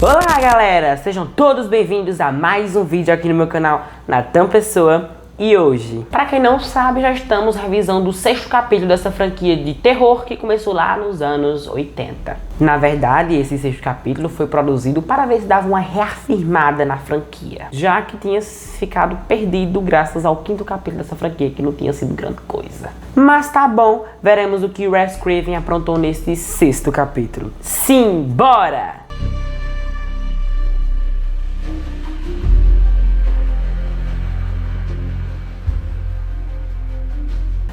Olá galera, sejam todos bem-vindos a mais um vídeo aqui no meu canal Natan Pessoa. E hoje, pra quem não sabe, já estamos revisando o 6º capítulo dessa franquia de terror que começou lá nos anos 80. Na verdade, esse 6º capítulo foi produzido para ver se dava uma reafirmada na franquia, já que tinha ficado perdido graças ao 5º capítulo dessa franquia, que não tinha sido grande coisa. Mas tá bom, veremos o que Wes Craven aprontou nesse 6º capítulo. Sim, bora!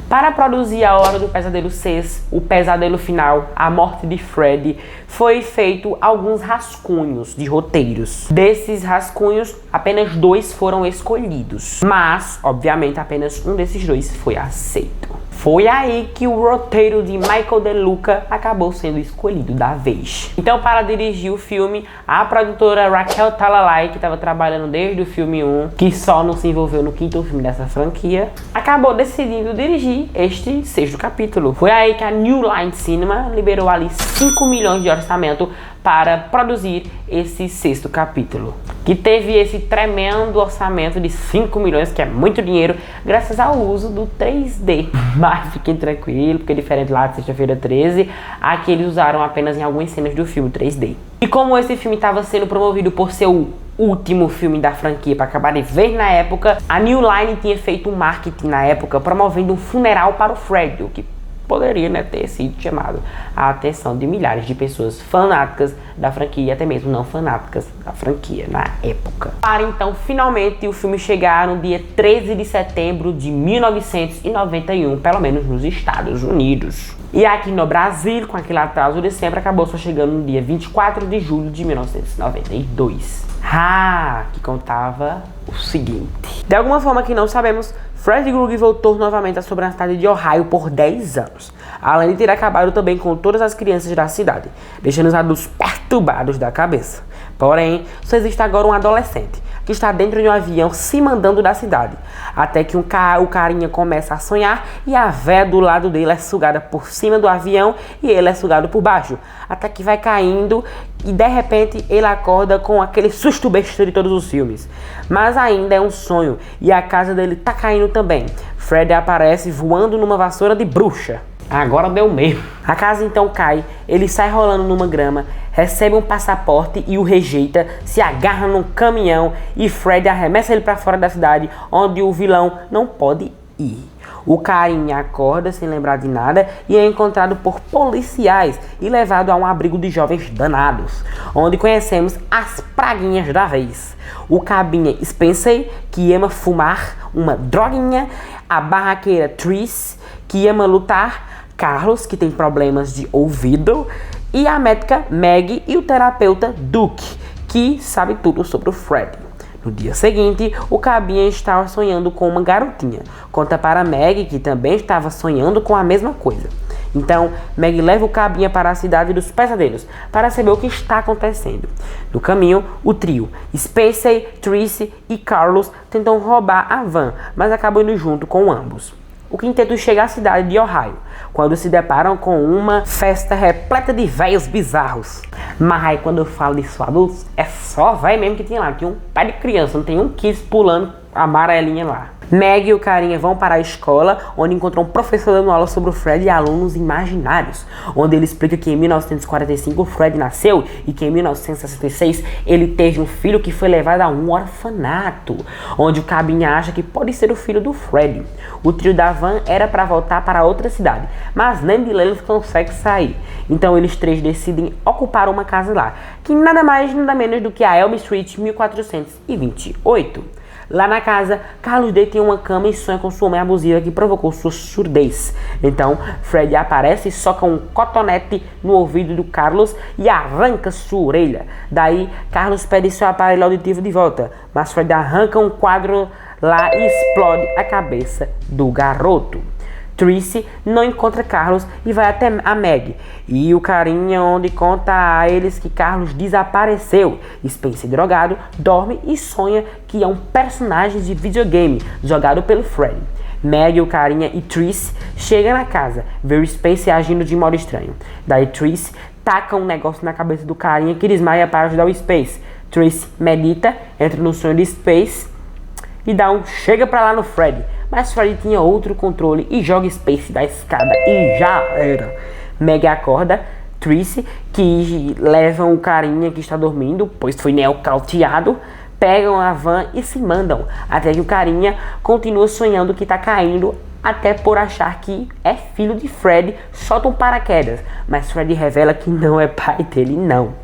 Para produzir A Hora do Pesadelo 6, O Pesadelo Final, A Morte de Freddy, foi feito alguns rascunhos de roteiros. Desses rascunhos, apenas 2 foram escolhidos, mas, obviamente, apenas um desses 2 foi aceito. Foi aí que o roteiro de Michael De Luca acabou sendo escolhido da vez. Então, para dirigir o filme, a produtora Raquel Talalay, que estava trabalhando desde o filme 1, que só não se envolveu no 5º filme dessa franquia, acabou decidindo dirigir este 6º capítulo. Foi aí que a New Line Cinema liberou ali 5 milhões de orçamento para produzir esse 6º capítulo, que teve esse tremendo orçamento de 5 milhões, que é muito dinheiro, graças ao uso do 3D. Mas fiquem tranquilos, porque diferente lá de Sexta-feira 13, aqui eles usaram apenas em algumas cenas do filme 3D. E como esse filme estava sendo promovido por ser o último filme da franquia para acabar de vez na época, a New Line tinha feito um marketing na época promovendo um funeral para o Freddy, o que poderia, ter sido chamado a atenção de milhares de pessoas fanáticas da franquia e até mesmo não fanáticas da franquia na época. Para então, finalmente, o filme chegar no dia 13 de setembro de 1991, pelo menos nos Estados Unidos. E aqui no Brasil, com aquele atraso de sempre, acabou só chegando no dia 24 de julho de 1992. Que contava o seguinte: de alguma forma que não sabemos, Freddy Krueger voltou novamente à cidade de Ohio por 10 anos, além de ter acabado também com todas as crianças da cidade, deixando os adultos perturbados da cabeça. Porém, só existe agora um adolescente, que está dentro de um avião se mandando da cidade, até que o carinha começa a sonhar e a véia do lado dele é sugada por cima do avião e ele é sugado por baixo, até que vai caindo e de repente ele acorda com aquele susto besta de todos os filmes. Mas ainda é um sonho e a casa dele tá caindo também. Freddy aparece voando numa vassoura de bruxa. Agora deu mesmo. A casa então cai, ele sai rolando numa grama, recebe um passaporte e o rejeita, se agarra num caminhão e Freddy arremessa ele para fora da cidade, onde o vilão não pode ir. O carinha acorda sem lembrar de nada e é encontrado por policiais e levado a um abrigo de jovens danados, onde conhecemos as praguinhas da vez. O cabinha Spencer, que ama fumar uma droguinha, a barraqueira Trish, que ama lutar, Carlos, que tem problemas de ouvido, e a médica Maggie e o terapeuta Duke, que sabe tudo sobre o Freddy. No dia seguinte, o cabinha estava sonhando com uma garotinha. Conta para Maggie que também estava sonhando com a mesma coisa. Então, Maggie leva o cabinha para a cidade dos pesadelos para saber o que está acontecendo. No caminho, o trio Spencer, Trish e Carlos tentam roubar a van, mas acabam indo junto com ambos. O quinteto chega à cidade de Ohio, quando se deparam com uma festa repleta de velhos bizarros. Mas aí quando eu falo disso adultos, é só velho mesmo que tinha lá, tinha um pé de criança, não tem um kids pulando a amarelinha lá. Maggie e o carinha vão para a escola, onde encontram um professor dando aula sobre o Freddy e alunos imaginários, onde ele explica que em 1945 o Freddy nasceu e que em 1966 ele teve um filho que foi levado a um orfanato, onde o cabinha acha que pode ser o filho do Freddy. O trio da van era para voltar para outra cidade, mas nem de lá eles conseguem sair. Então eles três decidem ocupar uma casa lá, que nada mais nada menos do que a Elm Street 1428. Lá na casa, Carlos deita em uma cama e sonha com sua mãe abusiva que provocou sua surdez. Então, Freddy aparece e soca um cotonete no ouvido do Carlos e arranca sua orelha. Daí, Carlos pede seu aparelho auditivo de volta, mas Freddy arranca um quadro lá e explode a cabeça do garoto. Trish não encontra Carlos e vai até a Maggie e o carinha, onde conta a eles que Carlos desapareceu. Spencer, drogado, dorme e sonha que é um personagem de videogame jogado pelo Freddy. Maggie, o carinha e Trish chegam na casa, vê o Spencer agindo de modo estranho. Daí Trish taca um negócio na cabeça do carinha que desmaia para ajudar o Space. Tracy medita, entra no sonho de Space e dá um chega pra lá no Freddy. Mas Freddy tinha outro controle e joga Space da escada e já era. Meg acorda Tracy, que levam o carinha que está dormindo, pois foi nocauteado, pegam a van e se mandam, até que o carinha continua sonhando que está caindo, até por achar que é filho de Freddy, solta um paraquedas, mas Freddy revela que não é pai dele não.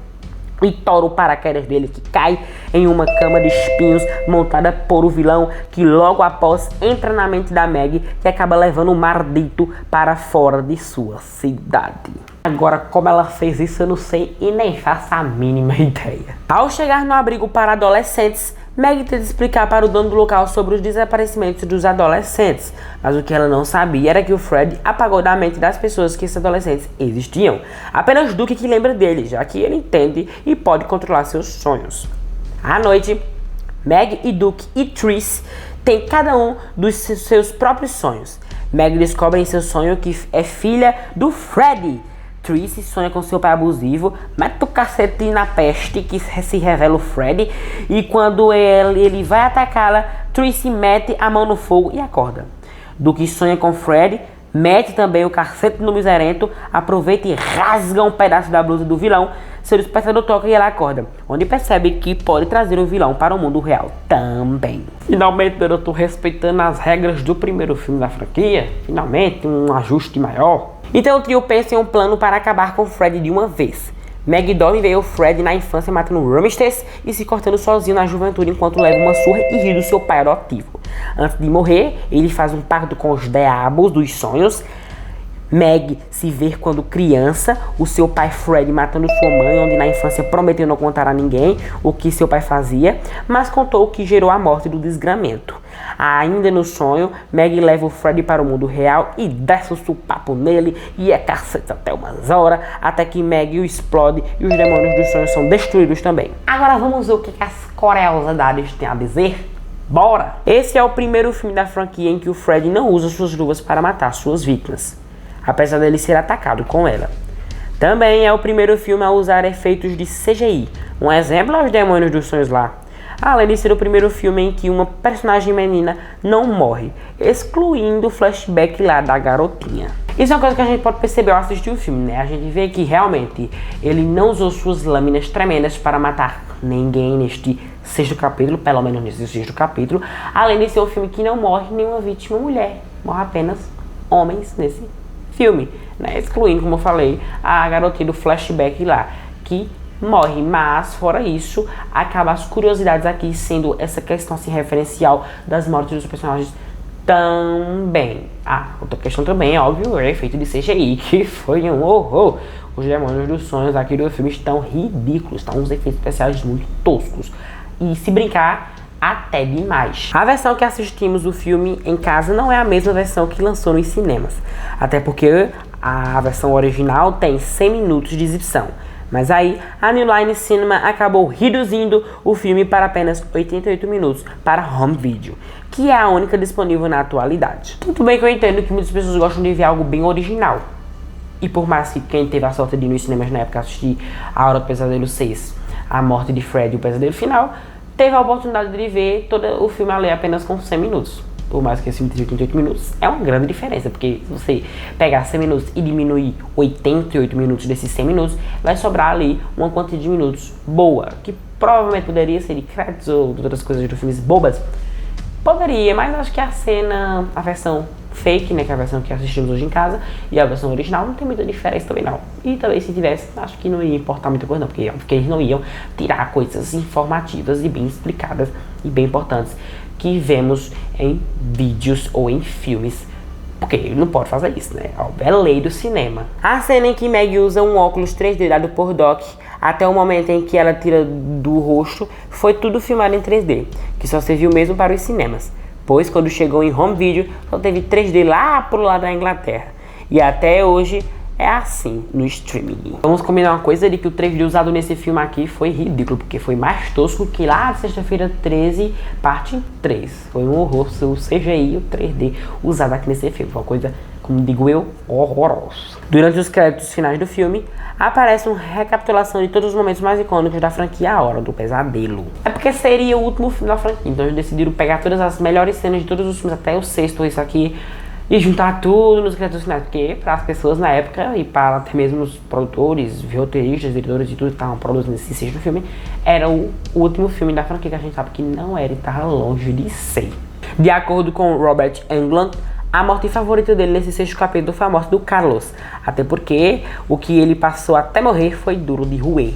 E tora o paraquedas dele, que cai em uma cama de espinhos montada por o vilão, que logo após entra na mente da Meg, que acaba levando o maldito para fora de sua cidade. Agora, como ela fez isso, eu não sei e nem faço a mínima ideia. Ao chegar no abrigo para adolescentes, Meg tenta explicar para o dono do local sobre os desaparecimentos dos adolescentes, mas o que ela não sabia era que o Fred apagou da mente das pessoas que esses adolescentes existiam. Apenas Duke que lembra dele, já que ele entende e pode controlar seus sonhos. À noite, Meg e Duke e Tracy têm cada um dos seus próprios sonhos. Meg descobre em seu sonho que é filha do Freddy. Tracy sonha com seu pai abusivo, mete o cacete na peste, que se revela o Freddy, e quando ele vai atacá-la, Tracy mete a mão no fogo e acorda. Duke sonha com Freddy, mete também o cacete no miserento, aproveita e rasga um pedaço da blusa do vilão, seu despertador toca e ela acorda, onde percebe que pode trazer o vilão para o mundo real também. Finalmente eu tô respeitando as regras do primeiro filme da franquia, finalmente um ajuste maior. Então o trio pensa em um plano para acabar com Freddy de uma vez. Meg dorme vê o Freddy na infância matando Ramirez e se cortando sozinho na juventude enquanto leva uma surra e ri do seu pai adotivo. Antes de morrer, ele faz um pacto com os diabos dos sonhos. Meg se vê quando criança, o seu pai Freddy matando sua mãe, onde na infância prometeu não contar a ninguém o que seu pai fazia, mas contou o que gerou a morte do desgramento. Ainda no sonho, Meg leva o Freddy para o mundo real e desce o supapo nele e é cacete até umas horas, até que Meg o explode e os demônios dos sonhos são destruídos também. Agora vamos ver o que as curiosidades têm a dizer? Bora! Esse é o primeiro filme da franquia em que o Freddy não usa suas luvas para matar suas vítimas, apesar dele ser atacado com ela. Também é o primeiro filme a usar efeitos de CGI, um exemplo aos demônios dos sonhos lá. Além de ser o primeiro filme em que uma personagem menina não morre, excluindo o flashback lá da garotinha. Isso é uma coisa que a gente pode perceber ao assistir o filme, né? A gente vê que realmente ele não usou suas lâminas tremendas para matar ninguém neste sexto capítulo, pelo menos nesse sexto capítulo, além de ser um filme que não morre nenhuma vítima mulher, morre apenas homens nesse filme, né? Excluindo, como eu falei, a garotinha do flashback lá, que morre, mas fora isso, acaba as curiosidades aqui sendo essa questão assim, referencial das mortes dos personagens também. Outra questão também, óbvio, é o efeito de CGI, que foi um horror. Os demônios dos sonhos aqui do filme estão ridículos, estão uns efeitos especiais muito toscos. E se brincar, até demais. A versão que assistimos do filme em casa não é a mesma versão que lançou nos cinemas, até porque a versão original tem 100 minutos de exibição. Mas aí, a New Line Cinema acabou reduzindo o filme para apenas 88 minutos para home video, que é a única disponível na atualidade. Tudo bem que eu entendo que muitas pessoas gostam de ver algo bem original. E por mais que quem teve a sorte de ir nos cinemas na época assistir A Hora do Pesadelo 6, A Morte de Freddy e o Pesadelo Final, teve a oportunidade de ver todo o filme ali apenas com 100 minutos. Por mais que esse filme tenha 88 minutos, é uma grande diferença, porque se você pegar 100 minutos e diminuir 88 minutos desses 100 minutos, vai sobrar ali uma quantidade de minutos boa, que provavelmente poderia ser de créditos ou de outras coisas do filmes bobas. Poderia, mas acho que a cena, a versão fake, né, que é a versão que assistimos hoje em casa, e a versão original não tem muita diferença também não. E também se tivesse, acho que não ia importar muita coisa não, porque eles não iam tirar coisas informativas e bem explicadas e bem importantes que vemos em vídeos ou em filmes, porque ele não pode fazer isso, né? É lei do cinema. A cena em que Meg usa um óculos 3D dado por Doc, até o momento em que ela tira do rosto, foi tudo filmado em 3D, que só serviu mesmo para os cinemas, pois quando chegou em home video, só teve 3D lá pro lado da Inglaterra. E até hoje é assim no streaming. Vamos combinar uma coisa de que o 3D usado nesse filme aqui foi ridículo, porque foi mais tosco que lá de Sexta-feira 13, parte 3. Foi um horror o CGI e o 3D usado aqui nesse filme. Foi uma coisa como digo eu, horrorosos. Durante os créditos finais do filme, aparece uma recapitulação de todos os momentos mais icônicos da franquia A Hora do Pesadelo. É porque seria o último filme da franquia, então eles decidiram pegar todas as melhores cenas de todos os filmes, até o sexto, isso aqui, e juntar tudo nos créditos finais, porque para as pessoas na época, e para até mesmo os produtores, roteiristas, diretores e tudo que estavam produzindo esse sexto filme, era o último filme da franquia, que a gente sabe que não era e estava longe de ser. De acordo com Robert Englund, a morte favorita dele nesse sexto capítulo foi a morte do Carlos, até porque o que ele passou até morrer foi duro de roer.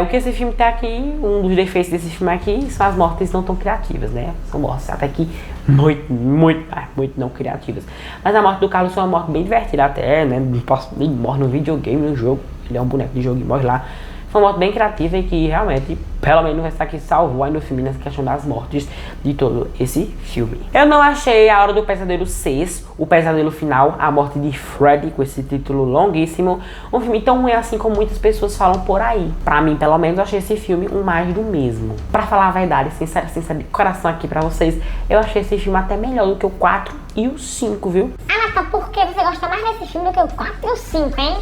O que esse filme tem aqui, um dos defeitos desse filme aqui, são as mortes não tão criativas, né? São mortes até que muito não criativas. Mas a morte do Carlos foi uma morte bem divertida até, né? Ele morre no videogame, no jogo, ele é um boneco de jogo e morre lá. Foi uma morte bem criativa e que realmente, pelo menos, essa aqui salvou aí no filme nessa questão das mortes de todo esse filme. Eu não achei A Hora do Pesadelo 6, O Pesadelo Final, A Morte de Freddy, com esse título longuíssimo, um filme tão ruim assim como muitas pessoas falam por aí. Pra mim, pelo menos, eu achei esse filme um mais do mesmo. Pra falar a verdade, sincera de coração aqui pra vocês, eu achei esse filme até melhor do que o 4 e o 5, viu? Então por que você gosta mais desse filme do que o 4 e o 5, hein?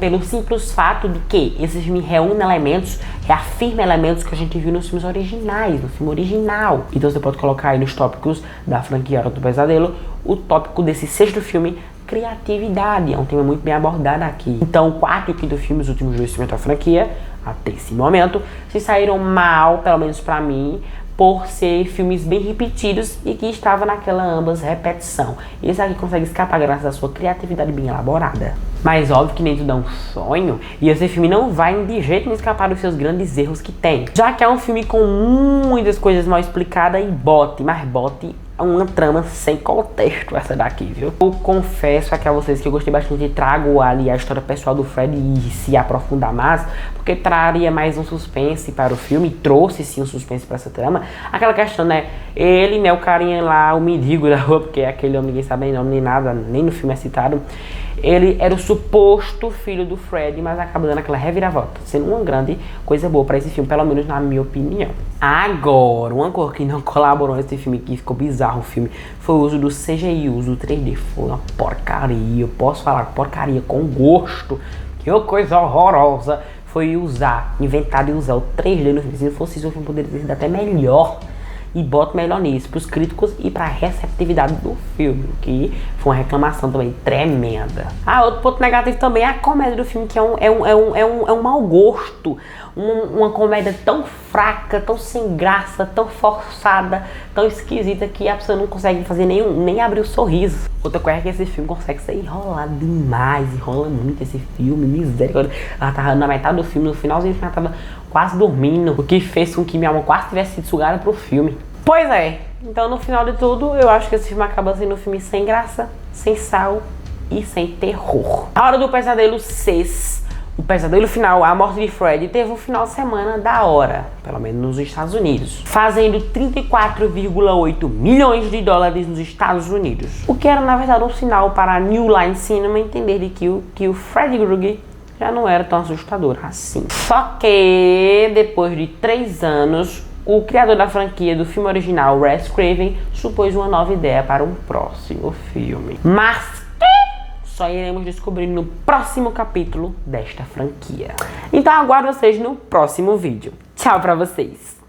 Pelo simples fato de que esse filme reúne elementos, reafirma elementos que a gente viu nos filmes originais, no filme original. Então você pode colocar aí nos tópicos da franquia Hora do Pesadelo o tópico desse sexto filme, criatividade. É um tema muito bem abordado aqui. Então o quarto e o quinto filme, os últimos dois filmes da franquia, até esse momento, se saíram mal, pelo menos pra mim, por ser filmes bem repetidos e que estava naquela ambas repetição. Esse aqui consegue escapar graças à sua criatividade bem elaborada. Mas óbvio que nem tudo é um sonho, e esse filme não vai de jeito nenhum escapar dos seus grandes erros que tem. Já que é um filme com muitas coisas mal explicadas e bote uma trama sem contexto essa daqui, viu? Eu confesso aqui a vocês que eu gostei bastante e trago ali a história pessoal do Fred e se aprofundar mais, porque traria mais um suspense para o filme, trouxe sim um suspense para essa trama. Aquela questão, né? Ele, né, o carinha lá, o mendigo da rua, porque aquele homem ninguém sabe nem nome nem nada, nem no filme é citado. Ele era o suposto filho do Fred, mas acaba dando aquela reviravolta, sendo uma grande coisa boa para esse filme, pelo menos na minha opinião. Agora, uma coisa que não colaborou nesse filme, que ficou bizarro o filme, foi o uso do CGI, o uso do 3D. Foi uma porcaria, eu posso falar porcaria com gosto, que coisa horrorosa foi inventar de usar o 3D no filme. Se fosse isso, o filme poderia ter sido até melhor. E boto melhor nisso, pros críticos e pra receptividade do filme, que foi uma reclamação também tremenda. Outro ponto negativo também é a comédia do filme, que é um mau gosto. Uma comédia tão fraca, tão sem graça, tão forçada, tão esquisita, que a pessoa não consegue fazer nem abrir o sorriso. Outra coisa é que esse filme consegue ser enrolado demais, enrola muito esse filme, misericórdia. Ela tava na metade do filme, no finalzinho ela tava quase dormindo, o que fez com que minha alma quase tivesse sido sugada pro filme. Pois é, então no final de tudo, eu acho que esse filme acaba sendo um filme sem graça, sem sal e sem terror. A Hora do Pesadelo 6, O Pesadelo Final, A Morte de Freddy, teve um final de semana da hora, pelo menos nos Estados Unidos, fazendo 34,8 milhões de dólares nos Estados Unidos. O que era, na verdade, um sinal para a New Line Cinema entender de que o Freddy Krueger já não era tão assustador assim. Só que, depois de 3 anos, o criador da franquia do filme original, Wes Craven, supôs uma nova ideia para um próximo filme. Mas só iremos descobrir no próximo capítulo desta franquia. Então aguardo vocês no próximo vídeo. Tchau pra vocês!